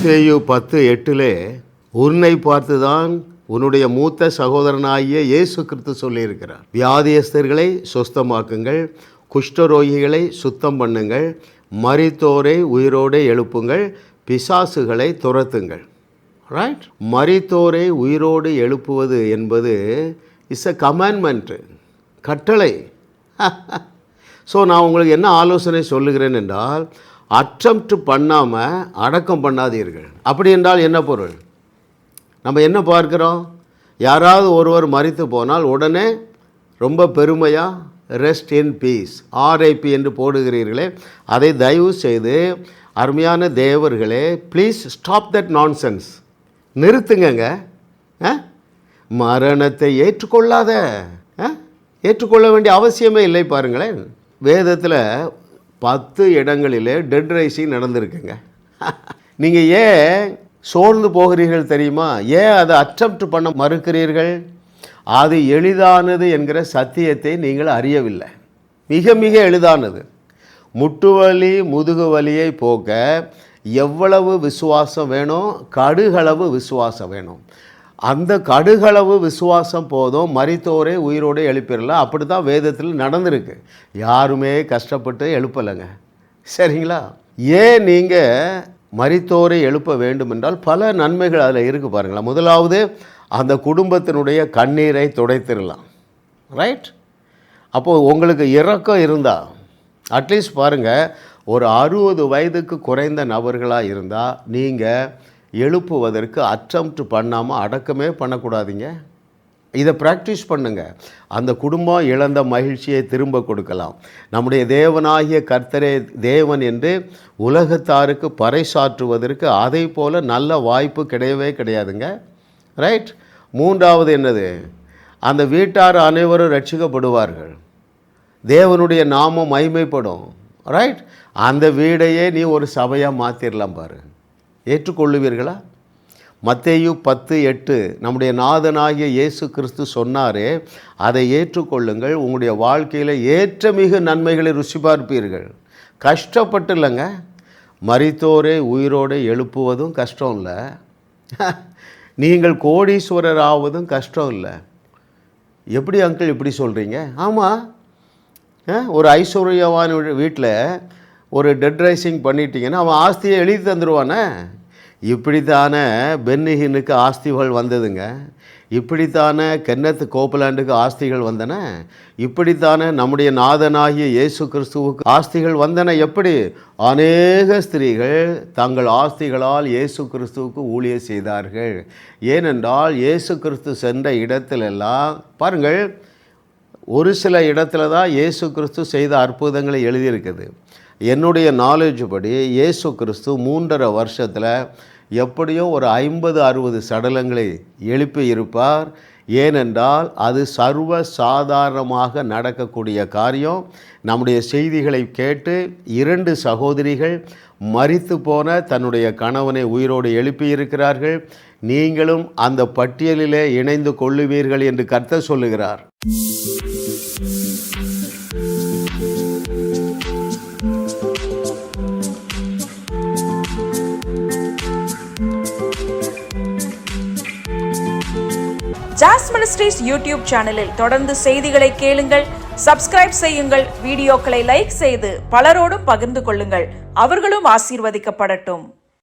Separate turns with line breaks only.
மத்தேயு 10:8 உன்னை பார்த்துதான் உன்னுடைய மூத்த சகோதரனாகிய இயேசு கிறிஸ்து சொல்லியிருக்கிறார். வியாதியஸ்தர்களை சுஸ்தமாக்குங்கள், குஷ்டரோகிகளை சுத்தம் பண்ணுங்கள், மரித்தோரை உயிரோடு எழுப்புங்கள், பிசாசுகளை துரத்துங்கள். ரைட்? மரித்தோரை உயிரோடு எழுப்புவது என்பது இஸ் அ கமாண்ட்மெண்ட், கட்டளை. ஸோ நான் உங்களுக்கு என்ன ஆலோசனை சொல்லுகிறேன் என்றால், அட்டெம்ப்ட் பண்ணாமல் அடக்கம் பண்ணாதீர்கள். அப்படி என்றால் என்ன பொருள்? நம்ம என்ன பார்க்குறோம்? யாராவது ஒருவர் மரித்து போனால் உடனே ரொம்ப பெருமையாக ரெஸ்ட் இன் பீஸ், ஆர்ஐபி என்று போடுகிறீர்களே, அதை தயவு செய்து அருமையான தேவர்களே, ப்ளீஸ் ஸ்டாப் தட் நான்சென்ஸ். நிறுத்துங்க. மரணத்தை ஏற்றுக்கொள்ளாத, ஏற்றுக்கொள்ள வேண்டிய அவசியமே இல்லை. பாருங்களேன், வேதத்தில் 10 இடங்களிலே டெட் ரைசிங் நடந்திருக்குங்க. நீங்கள் ஏன் சோர்ந்து போகிறீர்கள் தெரியுமா? ஏன் அதை அட்டெம்ப்ட் பண்ண மறுக்கிறீர்கள்? அது எளிதானது என்கிற சத்தியத்தை நீங்கள் அறியவில்லை. மிக மிக எளிதானது. முட்டுவலி முதுகு வலியை போக்க எவ்வளவு விசுவாசம் வேணும்? கடுகளவு விசுவாசம் வேணும். அந்த கடுகளவு விசுவாசம் போதும், மரித்தோரே உயிரோடு எழுப்பிடலாம். அப்படி தான் வேதத்தில் நடந்திருக்கு. யாருமே கஷ்டப்பட்டு எழுப்பலைங்க. சரிங்களா? ஏன் நீங்கள் மரித்தோரை எழுப்ப வேண்டும் என்றால் பல நன்மைகள் அதில் இருக்குது. பாருங்களா, முதலாவது அந்த குடும்பத்தினுடைய கண்ணீரை துடைத்திடலாம். ரைட்? அப்போது உங்களுக்கு இரக்கம் இருந்தால், அட்லீஸ்ட் பாருங்கள், ஒரு 60 வயதுக்கு குறைந்த நபர்களாக இருந்தால் நீங்கள் எழுப்புவதற்கு அட்டெம்ப்ட் பண்ணாமல் அடக்கமே பண்ணக்கூடாதீங்க. இதை ப்ராக்டிஸ் பண்ணுங்கள். அந்த குடும்பம் இழந்த மகிழ்ச்சியை திரும்ப கொடுக்கலாம். நம்முடைய தேவனாகிய கர்த்தரே தேவன் என்று உலகத்தாருக்கு பறைசாற்றுவதற்கு அதை போல் நல்ல வாய்ப்பு கிடையவே கிடையாதுங்க. ரைட்? மூன்றாவது என்னது? அந்த வீட்டார் அனைவரும் ரட்சிக்கப்படுவார்கள், தேவனுடைய நாமம் மகிமைப்படும். ரைட்? அந்த வீடையே நீ ஒரு சபையாக மாற்றிடலாம். பாரு, ஏற்றுக்கொள்ளுவீர்களா? மத்தேயு 10:8 நம்முடைய நாதனாகிய இயேசு கிறிஸ்து சொன்னாரே, அதை ஏற்றுக்கொள்ளுங்கள், உங்களுடைய வாழ்க்கையில் ஏற்ற மிகு நன்மைகளை ருசி பார்ப்பீர்கள். கஷ்டப்பட்டு இல்லைங்க, மரித்தோரே உயிரோடு எழுப்புவதும் கஷ்டம் இல்லை. நீங்கள் கோடீஸ்வரர் ஆவதும் கஷ்டம் இல்லை. எப்படி அங்கிள் இப்படி சொல்கிறீங்க? ஆமாம், ஒரு ஐஸ்வர்யவான் வீட்டில் ஒரு டெட் ரைசிங் பண்ணிட்டீங்கன்னா அவன் ஆஸ்தியை எழுதி தந்துடுவானே. இப்படித்தானே பென்னிஹினுக்கு ஆஸ்திகள் வந்ததுங்க. இப்படித்தானே கென்னத் கோப்லாண்டுக்கு ஆஸ்திகள் வந்தன. இப்படித்தானே நம்முடைய நாதனாகிய இயேசு கிறிஸ்துவுக்கு ஆஸ்திகள் வந்தன. எப்படி? அநேக ஸ்திரீகள் தங்கள் ஆஸ்திகளால் இயேசு கிறிஸ்துவுக்கு ஊழியம் செய்தார்கள். ஏனென்றால் இயேசு கிறிஸ்து சென்ற இடத்திலெல்லாம் பாருங்கள், ஒரு சில இடத்துல தான் இயேசு கிறிஸ்து செய்த அற்புதங்களை எழுதியிருக்குது. என்னுடைய நாலேஜ் படி இயேசு கிறிஸ்து 3.5 வருஷத்தில் எப்படியோ ஒரு 50-60 சடலங்களை எழுப்பி இருப்பார். ஏனென்றால் அது சர்வ சாதாரணமாக நடக்கக்கூடிய காரியம். நம்முடைய செய்திகளை கேட்டு 2 சகோதரிகள் மரித்து போன தன்னுடைய கணவனை உயிரோடு எழுப்பியிருக்கிறார்கள். நீங்களும் அந்த பட்டியலிலே இணைந்து கொள்ளுவீர்கள் என்று கர்த்தர் சொல்லுகிறார்.
ஜாஸ் மினிஸ்ட்ரீஸ் யூடியூப் சேனலில் தொடர்ந்து செய்திகளை கேளுங்கள், சப்ஸ்கிரைப் செய்யுங்கள், வீடியோக்களை லைக் செய்து பலரோடும் பகிர்ந்து கொள்ளுங்கள். அவர்களும் ஆசீர்வதிக்கப்படட்டும்.